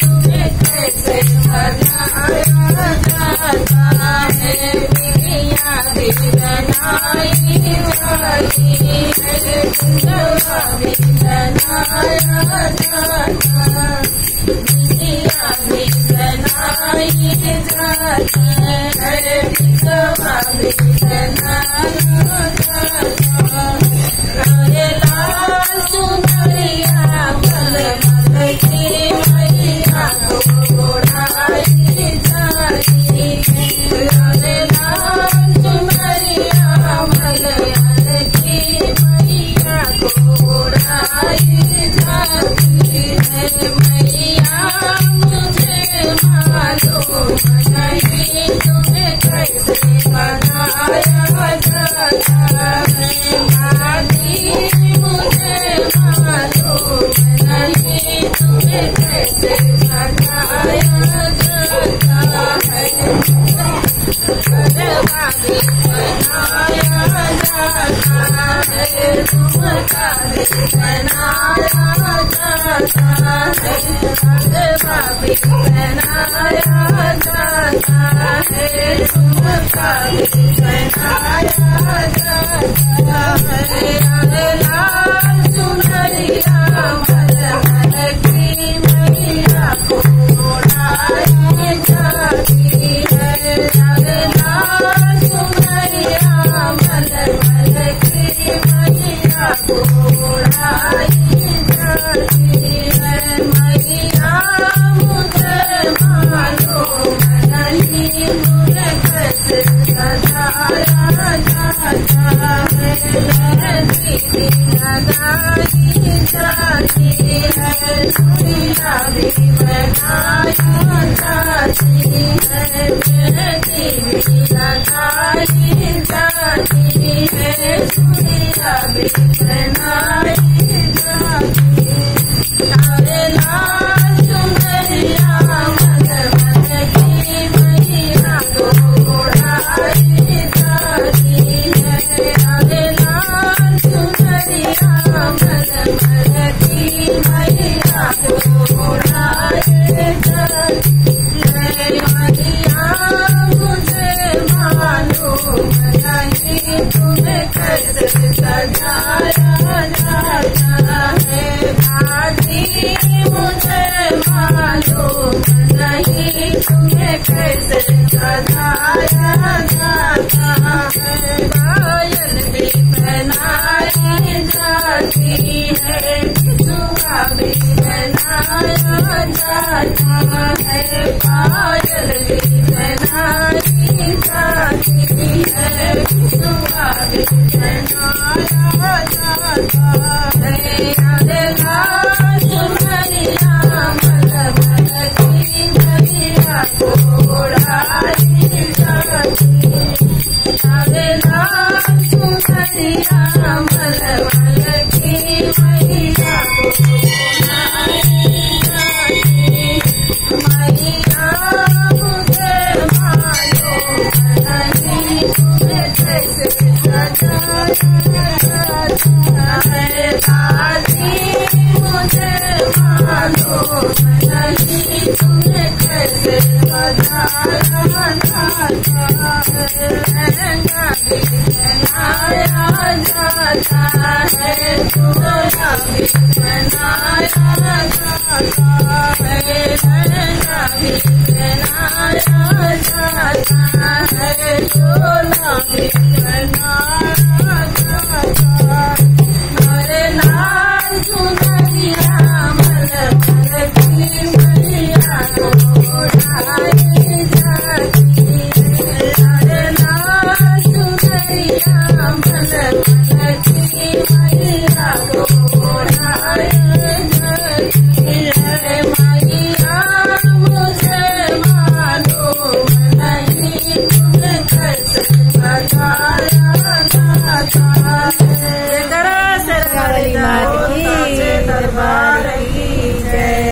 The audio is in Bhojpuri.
तुम्हें कैसे बनाया जाता है। पिया भी बनाई जाती है, बिंदवा भी बनाया जाता है। पिया भी बनाई जाती है, बिंदवा भी बनाया जाता है। अरे लाल चुनरिया मल मल की मैया को ओढ़ाई जाती है। अरे लाल चुनरिया मल मल की मैया को ओढ़ाई जाती है। मैया मुझे मालूम नहीं तुम्हें कैसे बनाया जाता है। मुझे मालूम नहीं तुम्हें कैसे बनाया जाता है। गरबा भी बनाया जाता है, झुमका भी बनाया जाता है। गरबा भी बनाया जाता है, झुमका भी बनाया जाता है। अरे लाल चुनरिया मल मल की मैया को ओढ़ाई जाती है। अरे लाल चुनरिया मल मल की मैया को ओढ़ाई जाती है। मैया मुझे मालूम नहीं तुम्हें कैसे सजाया जाता है। मेहंदी भी लगाई जाती है, चूड़ियाँ भी बनाई जाती है। मेहंदी भी लगाई जाती है, चूड़ियाँ भी बनाई जाती है। अरे लाल चुनरिया मल मल की मैया को ओढ़ाई जाती है। अरे लाल चुनरिया मल मल की मैया को ओढ़ाई जाती है। मैया मुझे मालूम नहीं तुम्हें कैसे सजाया जाता है। दादी मुझे मालूम नहीं तुम्हें कैसे सजाया जाता है। पायल भी बनाई जाती है, झुमका भी बनाया जाता है। पायल भी बनाई जाती है, झुमका भी बनाया जाता है। अरे लाल चुनरिया मल मल की मैया को ओढ़ाई जाती है। अरे लाल चुनरिया मल मल की मैया को ओढ़ाई जाती है। मैया मुझे मालूम नहीं तुम्हें कैसे सजाया जाता है। दादी मुझे मालूम नहीं तुम्हें कैसे सजाया जाता है। लहंगा भी बनाया जाता है, चोला भी बनाया जाता है। लहंगा भी